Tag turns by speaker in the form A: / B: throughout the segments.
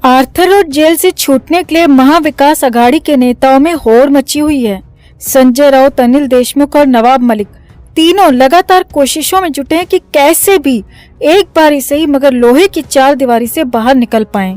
A: Arthur road jail से छूटने के लिए महाविकास अघाड़ी के नेताओं में होड़ मची हुई है। संजय राउत, अनिल देशमुख और नवाब मलिक तीनों लगातार कोशिशों में जुटे हैं कि कैसे भी एक बार सही मगर लोहे की चार दीवारी से बाहर निकल पाएं,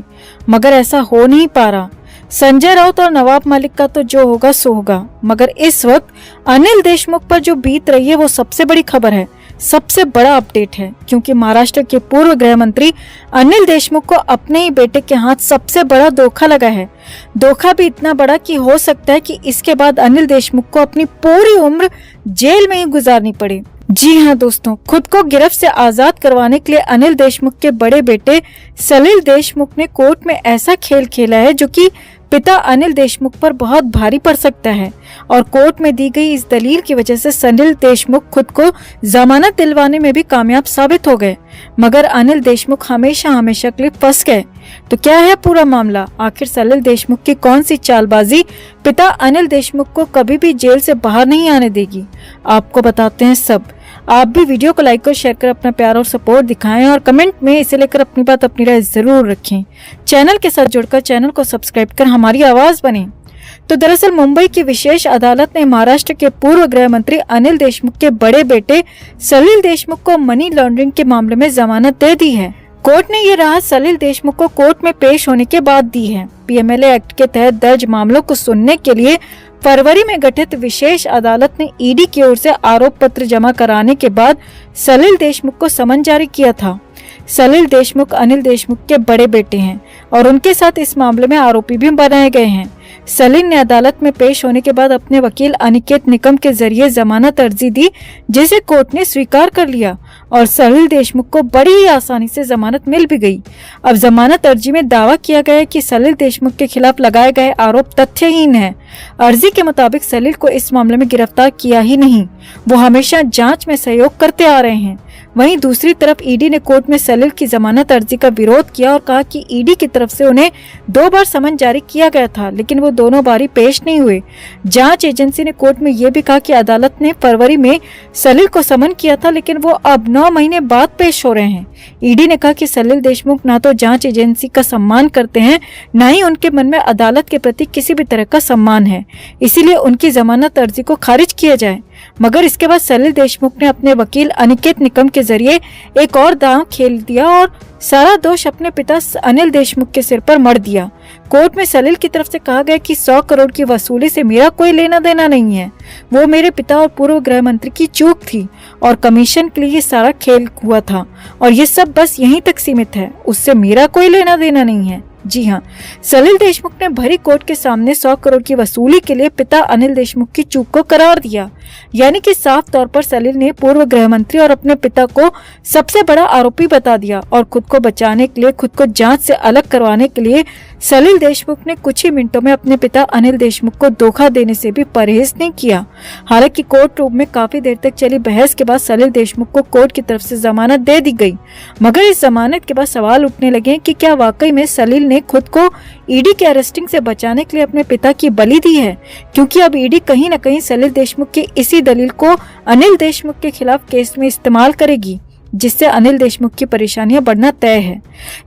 A: मगर ऐसा हो नहीं पा रहा। संजय राउत और नवाब मलिक का तो जो होगा सो होगा, मगर इस वक्त अनिल देशमुख पर जो बीत रही है वो सबसे बड़ी खबर है, सबसे बड़ा अपडेट है, क्योंकि महाराष्ट्र के पूर्व गृह मंत्री अनिल देशमुख को अपने ही बेटे के हाथ सबसे बड़ा धोखा लगा है। धोखा भी इतना बड़ा कि हो सकता है कि इसके बाद अनिल देशमुख को अपनी पूरी उम्र जेल में ही गुजारनी पड़े। जी हाँ दोस्तों, खुद को गिरफ्त से आजाद करवाने के लिए अनिल देशमुख के बड़े बेटे सलिल देशमुख ने कोर्ट में ऐसा खेल खेला है जो कि पिता अनिल देशमुख पर बहुत भारी पड़ सकता है, और कोर्ट में दी गई इस दलील की वजह से सलिल देशमुख खुद को जमानत दिलवाने में भी कामयाब साबित हो गए, मगर अनिल देशमुख हमेशा हमेशा के लिए फंस गए। तो क्या है पूरा मामला? आखिर सलिल देशमुख की कौन सी चालबाजी पिता अनिल देशमुख को कभी भी जेल से बाहर नहीं आने देगी? आपको बताते हैं सब। आप भी वीडियो को लाइक और शेयर कर अपना प्यार और सपोर्ट दिखाएं, और कमेंट में इसे लेकर अपनी बात, अपनी राय जरूर रखें। चैनल के साथ जुड़कर चैनल को सब्सक्राइब कर हमारी आवाज बने। तो दरअसल मुंबई की विशेष अदालत ने महाराष्ट्र के पूर्व गृह मंत्री अनिल देशमुख के बड़े बेटे सलिल देशमुख को मनी लॉन्ड्रिंग के मामले में जमानत दे दी है। कोर्ट ने ये राहत सलिल देशमुख को कोर्ट में पेश होने के बाद दी है। पीएमएलए एक्ट के तहत दर्ज मामलों को सुनने के लिए फरवरी में गठित विशेष अदालत ने ईडी की ओर से आरोप पत्र जमा कराने के बाद सलिल देशमुख को समन जारी किया था। सलिल देशमुख अनिल देशमुख के बड़े बेटे हैं और उनके साथ इस मामले में आरोपी भी बनाए गए हैं। सलिल ने अदालत में पेश होने के बाद अपने वकील अनिकेत निकम के जरिए जमानत अर्जी दी, जिसे कोर्ट ने स्वीकार कर लिया और सलिल देशमुख को बड़ी ही आसानी से जमानत मिल भी गई। अब जमानत अर्जी में दावा किया गया है कि सलिल देशमुख के खिलाफ लगाए गए आरोप तथ्यहीन है। अर्जी के मुताबिक सलिल को इस मामले में गिरफ्तार किया ही नहीं, वो हमेशा जांच में सहयोग करते आ रहे हैं। वहीं दूसरी तरफ ईडी ने कोर्ट में सलिल की जमानत अर्जी का विरोध किया और कहा कि ईडी की तरफ से उन्हें 2 बार समन जारी किया गया था, लेकिन वो दोनों बारी पेश नहीं हुए। जांच एजेंसी ने कोर्ट में ये भी कहा कि अदालत ने फरवरी में सलिल को समन किया था, लेकिन वो अब 9 महीने बाद पेश हो रहे हैं। ईडी ने कहा कि सलिल देशमुख ना तो जांच एजेंसी का सम्मान करते हैं, न ही उनके मन में अदालत के प्रति किसी भी तरह का सम्मान है, इसीलिए उनकी जमानत अर्जी को खारिज किया जाए। मगर इसके बाद सलिल देशमुख ने अपने वकील अनिकेत निकम के जरिए एक और दांव खेल दिया और सारा दोष अपने पिता अनिल देशमुख के सिर पर मढ़ दिया। कोर्ट में सलिल की तरफ से कहा गया कि 100 करोड़ की वसूली से मेरा कोई लेना देना नहीं है, वो मेरे पिता और पूर्व गृह मंत्री की चूक थी और कमीशन के लिए ये सारा खेल हुआ था, और ये सब बस यहीं तक सीमित है, उससे मेरा कोई लेना देना नहीं है। जी हाँ, सलिल देशमुख ने भरी कोर्ट के सामने 100 करोड़ की वसूली के लिए पिता अनिल देशमुख की चूक को करार दिया, यानी कि साफ तौर पर सलिल ने पूर्व गृह मंत्री और अपने पिता को सबसे बड़ा आरोपी बता दिया, और खुद को बचाने के लिए, खुद को जांच से अलग करवाने के लिए सलिल देशमुख ने कुछ ही मिनटों में अपने पिता अनिल देशमुख को धोखा देने से भी परहेज नहीं किया। हालांकि कोर्ट रूम में काफी देर तक चली बहस के बाद सलिल देशमुख को कोर्ट की तरफ से जमानत दे दी गई, मगर इस जमानत के बाद सवाल उठने लगे कि क्या वाकई में सलिल ने खुद को ईडी के अरेस्टिंग से बचाने के लिए अपने पिता की बलि दी है, क्योंकि अब ईडी कहीं न कहीं सलिल देशमुख की इसी दलील को अनिल देशमुख के खिलाफ केस में इस्तेमाल करेगी, जिससे अनिल देशमुख की परेशानियां बढ़ना तय है।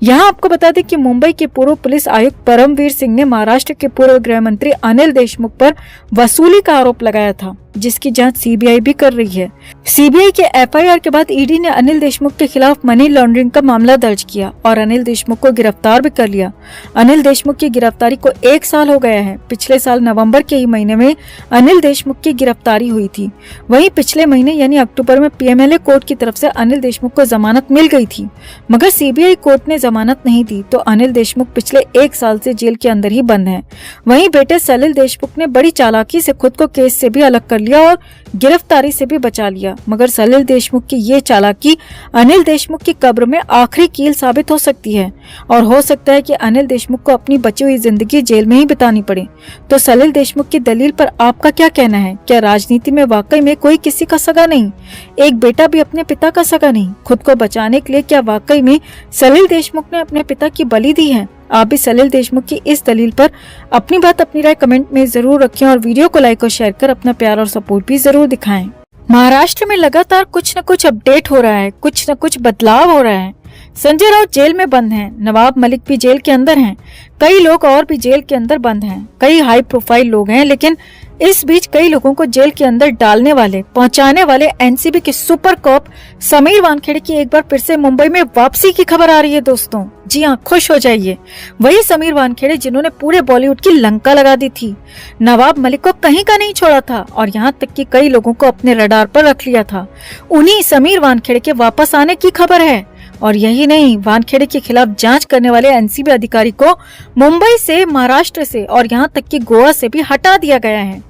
A: यहाँ आपको बता दें कि मुंबई के पूर्व पुलिस आयुक्त परमवीर सिंह ने महाराष्ट्र के पूर्व गृह मंत्री अनिल देशमुख पर वसूली का आरोप लगाया था, जिसकी जांच सीबीआई भी कर रही है। सीबीआई के एफआईआर के बाद ईडी ने अनिल देशमुख के खिलाफ मनी लॉन्ड्रिंग का मामला दर्ज किया और अनिल देशमुख को गिरफ्तार भी कर लिया। अनिल देशमुख की गिरफ्तारी को 1 साल हो गया है। पिछले साल नवंबर के ही महीने में अनिल देशमुख की गिरफ्तारी हुई थी। वहीं पिछले महीने यानी अक्टूबर में पीएमएलए कोर्ट की तरफ से अनिल देशमुख को जमानत मिल गई थी, मगर सीबीआई कोर्ट ने जमानत नहीं दी, तो अनिल देशमुख पिछले 1 साल से जेल के अंदर ही बंद हैं। वहीं बेटे सलिल देशमुख ने बड़ी चालाकी से खुद को केस से भी अलग कर लिया और गिरफ्तारी से भी बचा लिया, मगर सलिल देशमुख की ये चालाकी अनिल देशमुख की कब्र में आखिरी कील साबित हो सकती है, और हो सकता है कि अनिल देशमुख को अपनी बची हुई जिंदगी जेल में ही बितानी पड़े। तो सलिल देशमुख की दलील पर आपका क्या कहना है? क्या राजनीति में वाकई में कोई किसी का सगा नहीं? एक बेटा भी अपने पिता का सगा नहीं? खुद को बचाने के लिए क्या वाकई में सलिल देशमुख ने अपने पिता की बलि दी है? आप भी सलिल देशमुख की इस दलील पर अपनी बात, अपनी राय कमेंट में जरूर रखें, और वीडियो को लाइक और शेयर कर अपना प्यार और सपोर्ट भी जरूर दिखाएं। महाराष्ट्र में लगातार कुछ न कुछ अपडेट हो रहा है, कुछ न कुछ बदलाव हो रहा है। संजय राउत जेल में बंद हैं, नवाब मलिक भी जेल के अंदर हैं, कई लोग और भी जेल के अंदर बंद हैं, कई हाई प्रोफाइल लोग हैं, लेकिन इस बीच कई लोगों को जेल के अंदर डालने वाले, पहुंचाने वाले एनसीबी के सुपर कॉप समीर वानखेड़े की एक बार फिर से मुंबई में वापसी की खबर आ रही है दोस्तों। जी हाँ, खुश हो जाइए। वही समीर वानखेड़े जिन्होंने पूरे बॉलीवुड की लंका लगा दी थी, नवाब मलिक को कहीं का नहीं छोड़ा था और यहाँ तक कि कई लोगों को अपने रडार पर रख लिया था, उन्हीं समीर वानखेड़े के वापस आने की खबर है। और यही नहीं, वानखेड़े के खिलाफ जांच करने वाले एनसीबी अधिकारी को मुंबई से, महाराष्ट्र से और यहाँ तक कि गोवा से भी हटा दिया गया है।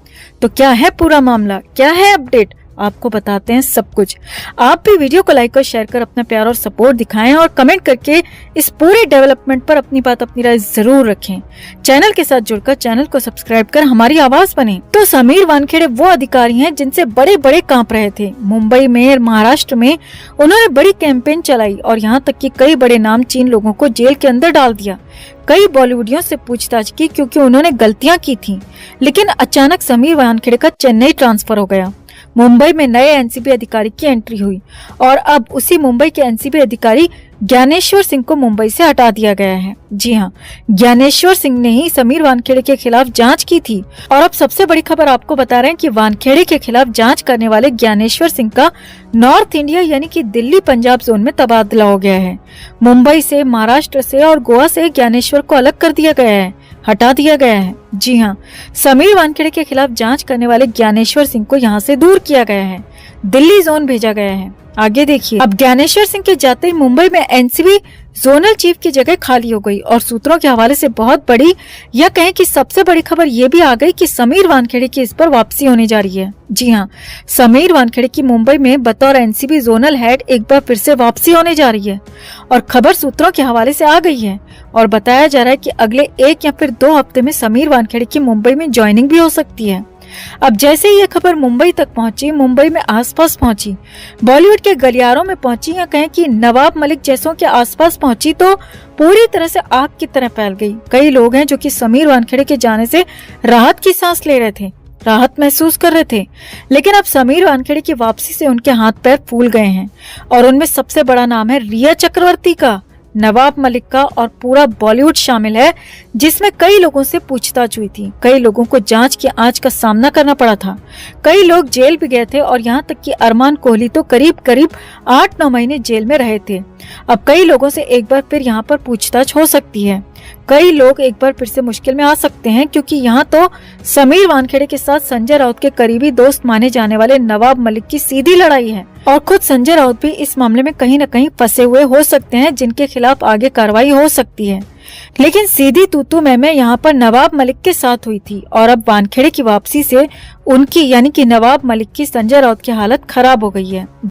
A: तो क्या है पूरा मामला, क्या है अपडेट, आपको बताते हैं सब कुछ। आप भी वीडियो को लाइक और शेयर कर अपना प्यार और सपोर्ट दिखाएं और कमेंट करके इस पूरे डेवलपमेंट पर अपनी बात, अपनी राय जरूर रखें। चैनल के साथ जुड़कर चैनल को सब्सक्राइब कर हमारी आवाज बने। तो समीर वानखेड़े वो अधिकारी हैं जिनसे बड़े बड़े कांप रहे थे। मुंबई में, महाराष्ट्र में उन्होंने बड़ी कैंपेन चलाई और यहाँ तक कि कई बड़े नामचीन लोगों को जेल के अंदर डाल दिया। कई बॉलीवुडियों से पूछताछ की क्योंकि उन्होंने गलतियां की थी। लेकिन अचानक समीर वानखेड़े का चेन्नई ट्रांसफर हो गया। मुंबई में नए एनसीबी अधिकारी की एंट्री हुई और अब उसी मुंबई के एनसीबी अधिकारी ज्ञानेश्वर सिंह को मुंबई से हटा दिया गया है। जी हाँ, ज्ञानेश्वर सिंह ने ही समीर वानखेड़े के खिलाफ जांच की थी और अब सबसे बड़ी खबर आपको बता रहे हैं कि वानखेड़े के खिलाफ जांच करने वाले ज्ञानेश्वर सिंह का नॉर्थ इंडिया यानी कि दिल्ली पंजाब जोन में तबादला हो गया है। मुंबई से, महाराष्ट्र से और गोवा से ज्ञानेश्वर को अलग कर दिया गया है, हटा दिया गया है। जी हाँ, समीर वानखेड़े के खिलाफ जांच करने वाले ज्ञानेश्वर सिंह को यहाँ से दूर किया गया है, दिल्ली जोन भेजा गया है। आगे देखिए, अब ज्ञानेश्वर सिंह के जाते ही मुंबई में एनसीबी जोनल चीफ की जगह खाली हो गई और सूत्रों के हवाले से बहुत बड़ी, या कहें कि सबसे बड़ी खबर ये भी आ गई कि समीर वानखेड़े की इस पर वापसी होने जा रही है। जी हाँ, समीर वानखेड़े की मुंबई में बतौर एनसीबी जोनल हेड एक बार फिर से वापसी होने जा रही है और खबर सूत्रों के हवाले से आ गई है और बताया जा रहा है कि अगले 1 या फिर 2 हफ्ते में समीर वानखेड़े की मुंबई में ज्वाइनिंग भी हो सकती है। अब जैसे ही ये खबर मुंबई तक पहुंची, मुंबई में आसपास पहुंची, बॉलीवुड के गलियारों में पहुंची, या कहें कि नवाब मलिक जैसों के आसपास पहुंची, तो पूरी तरह से आग की तरह फैल गई। कई लोग हैं जो कि समीर वानखेड़े के जाने से राहत की सांस ले रहे थे, राहत महसूस कर रहे थे, लेकिन अब समीर वानखेड़े की वापसी से उनके हाथ पैर फूल गए हैं और उनमें सबसे बड़ा नाम है रिया चक्रवर्ती का, नवाब मलिक का और पूरा बॉलीवुड शामिल है, जिसमें कई लोगों से पूछताछ हुई थी, कई लोगों को जांच की आंच का सामना करना पड़ा था, कई लोग जेल भी गए थे और यहाँ तक कि अरमान कोहली तो करीब 8-9 महीने जेल में रहे थे। अब कई लोगों से एक बार फिर यहाँ पर पूछताछ हो सकती है, कई लोग एक बार फिर से मुश्किल में आ सकते हैं, क्योंकि यहाँ तो समीर वानखेड़े के साथ संजय राउत के करीबी दोस्त माने जाने वाले नवाब मलिक की सीधी लड़ाई है और खुद संजय राउत भी इस मामले में कहीं न कहीं फंसे हुए हो सकते हैं, जिनके खिलाफ आगे कार्रवाई हो सकती है। लेकिन सीधी तू मैं यहाँ पर नवाब मलिक के साथ हुई थी और अब वानखेड़े की वापसी से उनकी यानी कि नवाब मलिक की, संजय राउत की हालत खराब हो गई है।